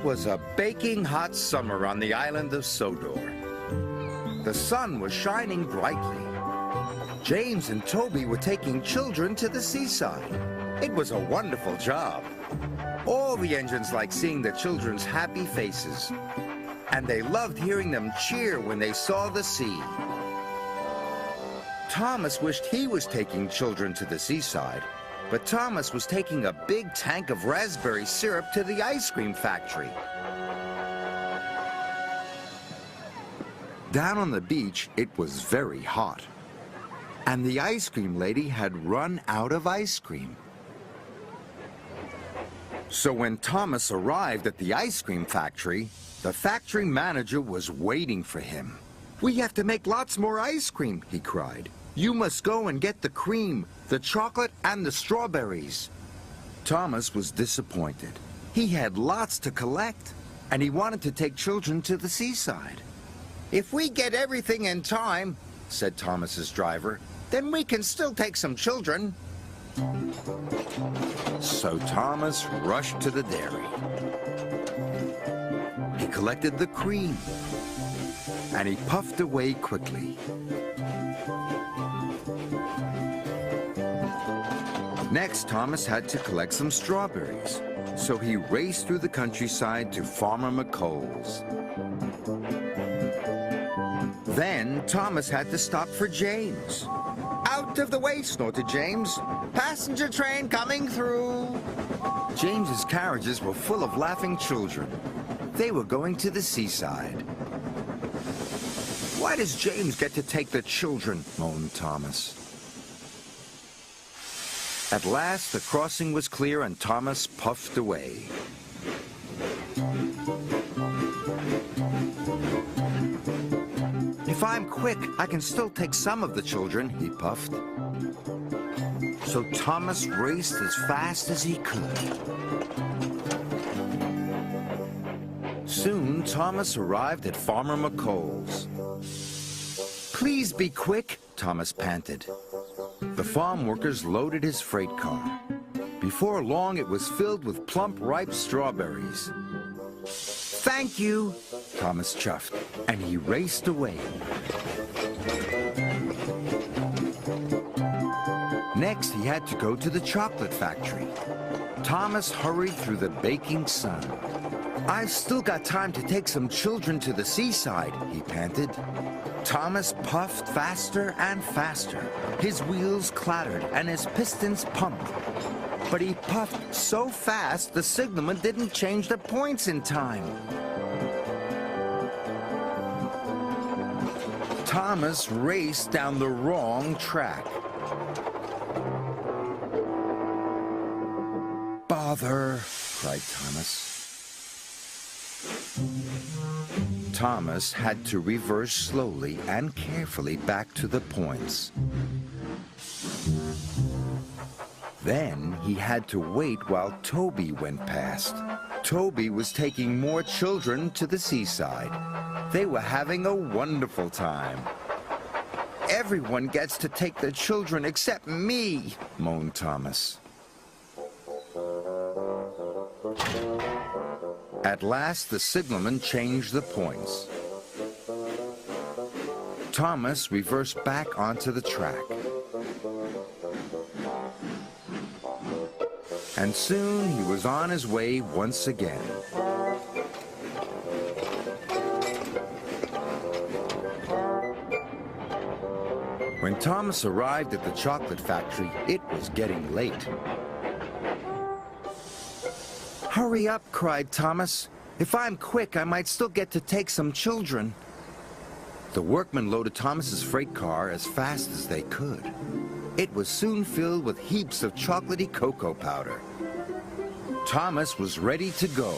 was a baking hot summer on the island of Sodor. The sun was shining brightly. James and Toby were taking children to the seaside. It was a wonderful job. All the engines liked seeing the children's happy faces, and they loved hearing them cheer when they saw the sea. Thomas wished he was taking children to the seaside, but Thomas was taking a big tank of raspberry syrup to the ice cream factory. Down on the beach, it was very hot, and the ice cream lady had run out of ice cream. So when Thomas arrived at the ice cream factory, the factory manager was waiting for him. "We have to make lots more ice cream," he cried. "You must go and get the cream, the chocolate, and the strawberries." Thomas was disappointed. He had lots to collect, and he wanted to take children to the seaside. "If we get everything in time," said Thomas's driver, "then we can still take some children." So Thomas rushed to the dairy. He collected the cream, and he puffed away quickly. Next, Thomas had to collect some strawberries, so he raced through the countryside to Farmer McColl's. Then Thomas had to stop for James. "Out of the way," snorted James. "Passenger train coming through." James's carriages were full of laughing children. They were going to the seaside. "Why does James get to take the children?" moaned Thomas. At last, the crossing was clear and Thomas puffed away. "If I'm quick, I can still take some of the children," he puffed. So Thomas raced as fast as he could. Soon, Thomas arrived at Farmer McColl's. "Please be quick," Thomas panted. The farm workers loaded his freight car. Before long, it was filled with plump, ripe strawberries. "Thank you," Thomas chuffed, and he raced away. Next, he had to go to the chocolate factory. Thomas hurried through the baking sun. "I've still got time to take some children to the seaside," he panted. Thomas puffed faster and faster. His wheels clattered and his pistons pumped. But he puffed so fast, the signalman didn't change the points in time. Thomas raced down the wrong track. "Bother," cried Thomas. Thomas had to reverse slowly and carefully back to the points. Then he had to wait while Toby went past. Toby was taking more children to the seaside. They were having a wonderful time. "Everyone gets to take the children except me," moaned Thomas. At last, the signalman changed the points. Thomas reversed back onto the track. And soon he was on his way once again. When Thomas arrived at the chocolate factory, it was getting late. "Hurry up," cried Thomas. "If I'm quick, I might still get to take some children." The workmen loaded Thomas's freight car as fast as they could. It was soon filled with heaps of chocolatey cocoa powder. Thomas was ready to go.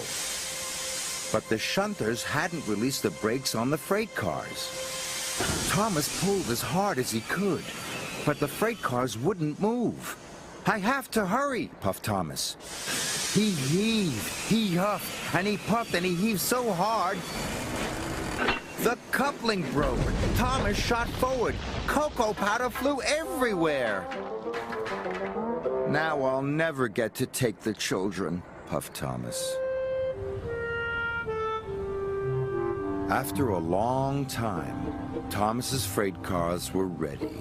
But the shunters hadn't released the brakes on the freight cars. Thomas pulled as hard as he could, but the freight cars wouldn't move. "I have to hurry," puffed Thomas. He heaved, he huffed, and he puffed, and he heaved so hard. The coupling broke. Thomas shot forward. Cocoa powder flew everywhere. "Now I'll never get to take the children," puffed Thomas. After a long time, Thomas's freight cars were ready.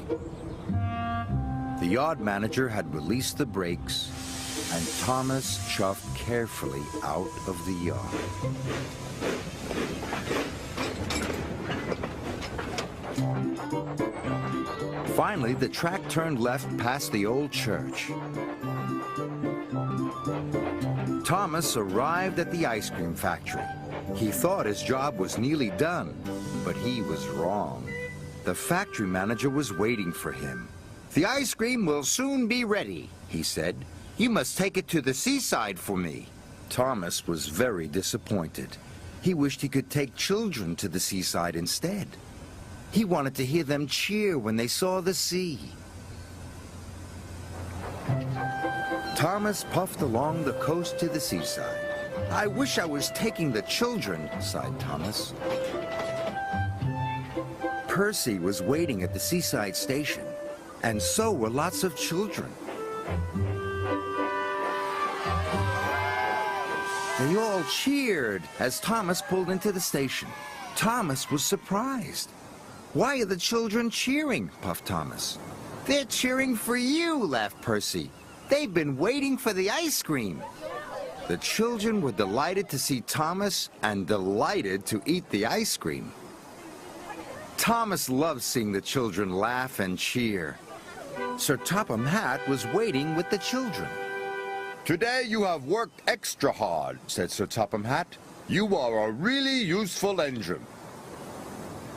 The yard manager had released the brakes, and Thomas chuffed carefully out of the yard. Finally, the track turned left past the old church. Thomas arrived at the ice cream factory. He thought his job was nearly done, but he was wrong. The factory manager was waiting for him. "The ice cream will soon be ready," he said. "You must take it to the seaside for me." Thomas was very disappointed. He wished he could take children to the seaside instead. He wanted to hear them cheer when they saw the sea. Thomas puffed along the coast to the seaside. "I wish I was taking the children," sighed Thomas. Percy was waiting at the seaside station, and so were lots of children. They all cheered as Thomas pulled into the station. Thomas was surprised. "Why are the children cheering?" puffed Thomas. "They're cheering for you," laughed Percy. "They've been waiting for the ice cream." The children were delighted to see Thomas and delighted to eat the ice cream. Thomas loved seeing the children laugh and cheer. Sir Topham Hatt was waiting with the children. "Today you have worked extra hard," said Sir Topham Hatt. "You are a really useful engine."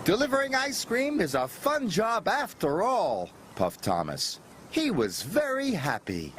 "Delivering ice cream is a fun job after all," puffed Thomas. He was very happy.